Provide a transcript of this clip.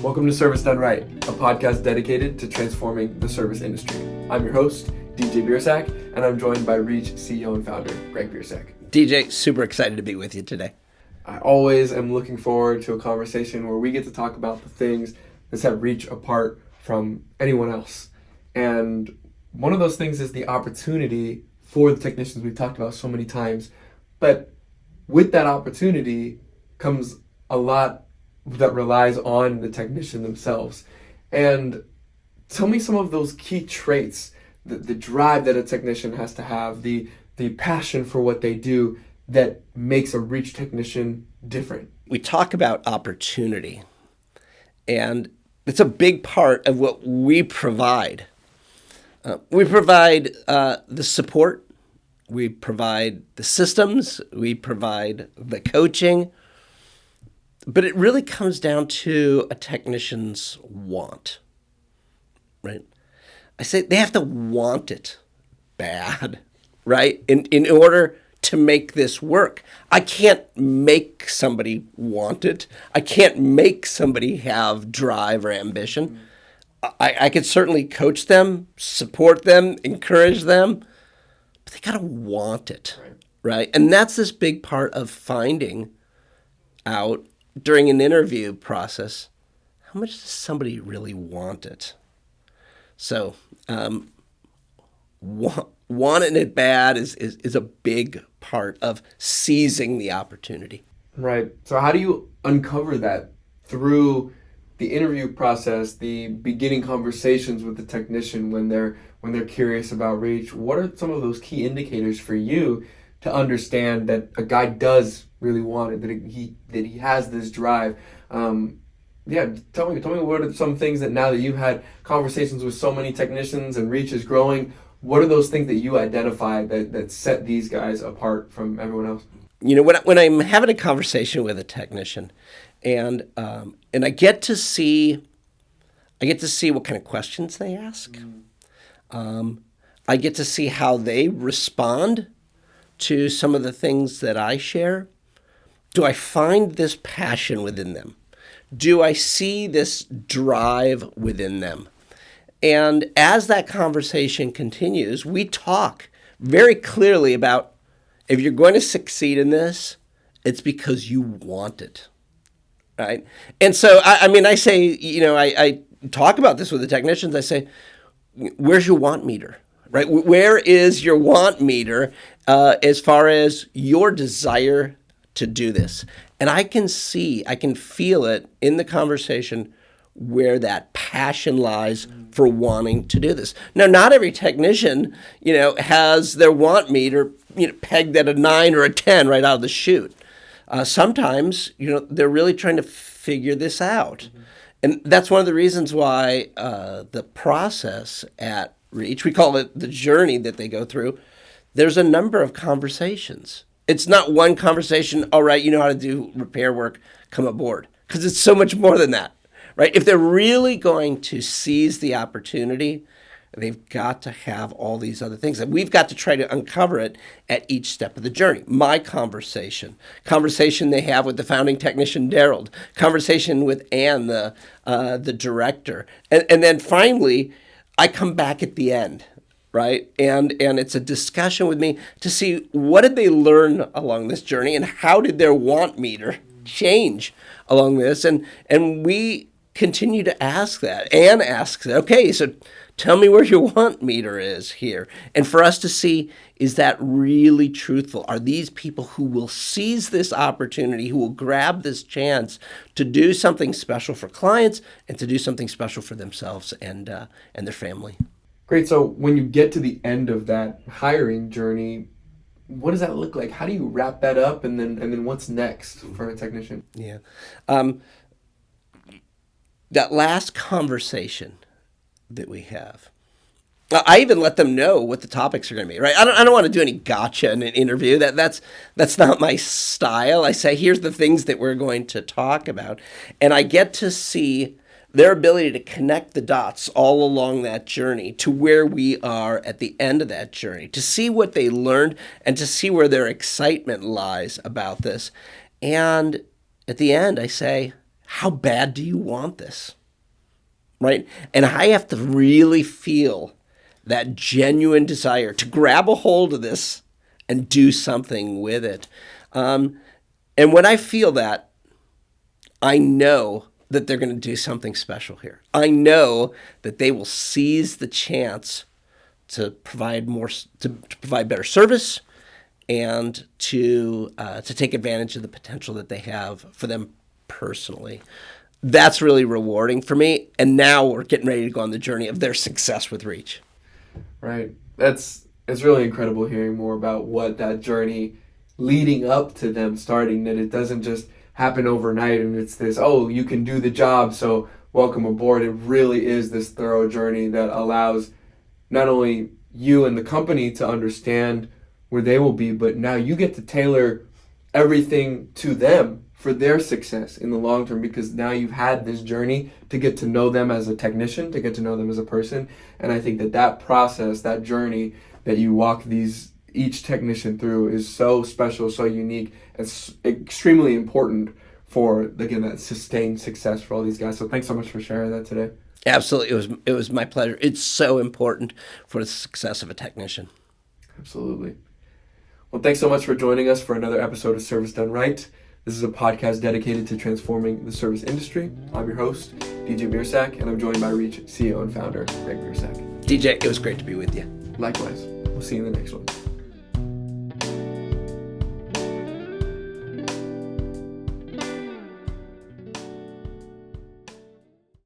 Welcome to Service Done Right, a podcast dedicated to transforming the service industry. I'm your host, DJ Biersack, and I'm joined by Reach CEO and founder, Greg Biersack. DJ, super excited to be with you today. I always am looking forward to a conversation where we get to talk about the things that set Reach apart from anyone else. And one of those things is the opportunity for the technicians we've talked about so many times. But with that opportunity comes a lot that relies on the technician themselves. And tell me some of those key traits, the drive that a technician has to have, the passion for what they do that makes a Reach technician different. We talk about opportunity, and it's a big part of what we provide. We provide the support, we provide the systems, we provide the coaching, but it really comes down to a technician's want, right? I say they have to want it bad, right? In order to make this work. I can't make somebody want it. I can't make somebody have drive or ambition. I could certainly coach them, support them, encourage them, but they gotta want it, right? And that's this big part of finding out during an interview process, how much does somebody really want it? So, wanting it bad is a big part of seizing the opportunity. Right. So how do you uncover that through the interview process, the beginning conversations with the technician when they're curious about Reach? What are some of those key indicators for you to understand that a guy does really want it, that he has this drive? Tell me what are some things that now that you've had conversations with so many technicians and Reach is growing, what are those things that you identify that set these guys apart from everyone else? You know, when I'm having a conversation with a technician, and I get to see what kind of questions they ask. I get to see how they respond to some of the things that I share. Do I find this passion within them? Do I see this drive within them? And as that conversation continues, we talk very clearly about if you're going to succeed in this, it's because you want it, right? And so, I say, I talk about this with the technicians. I say, where's your want meter, right? Where is your want meter as far as your desire to do this? And I can feel it in the conversation where that passion lies for wanting to do this. Now, not every technician, has their want meter, pegged at a 9 or a 10 right out of the chute. Sometimes, they're really trying to figure this out. And that's one of the reasons why the process at Reach, we call it the journey that they go through, there's a number of conversations. It's not one conversation, all right, you know how to do repair work, come aboard. Because it's so much more than that, right? If they're really going to seize the opportunity, they've got to have all these other things. And we've got to try to uncover it at each step of the journey. My conversation they have with the founding technician, Daryl, conversation with Ann, the director. And then finally, I come back at the end, right? And it's a discussion with me to see what did they learn along this journey and how did their want meter change along this. And we continue to ask that. Ann asks, okay, so tell me where your want meter is here. And for us to see, is that really truthful? Are these people who will seize this opportunity, who will grab this chance to do something special for clients and to do something special for themselves and their family? Great. So when you get to the end of that hiring journey, what does that look like? How do you wrap that up? And then what's next for a technician? Yeah. That last conversation that we have, I even let them know what the topics are going to be, right? I don't want to do any gotcha in an interview. That's not my style. I say, here's the things that we're going to talk about. And I get to see their ability to connect the dots all along that journey to where we are at the end of that journey, to see what they learned and to see where their excitement lies about this. And at the end, I say, how bad do you want this? Right? And I have to really feel that genuine desire to grab a hold of this and do something with it. And when I feel that, I know that they're going to do something special here. I know that they will seize the chance to provide to provide better service and to take advantage of the potential that they have for them personally. That's really rewarding for me. And now we're getting ready to go on the journey of their success with Reach. Right. It's really incredible hearing more about what that journey leading up to them starting, that it doesn't just happen overnight and it's this, oh, you can do the job, so welcome aboard. It really is this thorough journey that allows not only you and the company to understand where they will be, but now you get to tailor everything to them for their success in the long term, because now you've had this journey to get to know them as a technician, to get to know them as a person. And I think that process, that journey that you walk each technician through is so special, so unique, and extremely important for, again, that sustained success for all these guys. So thanks so much for sharing that today. Absolutely. It was my pleasure. It's so important for the success of a technician. Absolutely. Well, thanks so much for joining us for another episode of Service Done Right. This is a podcast dedicated to transforming the service industry. I'm your host, DJ Biersack, and I'm joined by Reach CEO and founder, Greg Biersack. DJ, it was great to be with you. Likewise. We'll see you in the next one.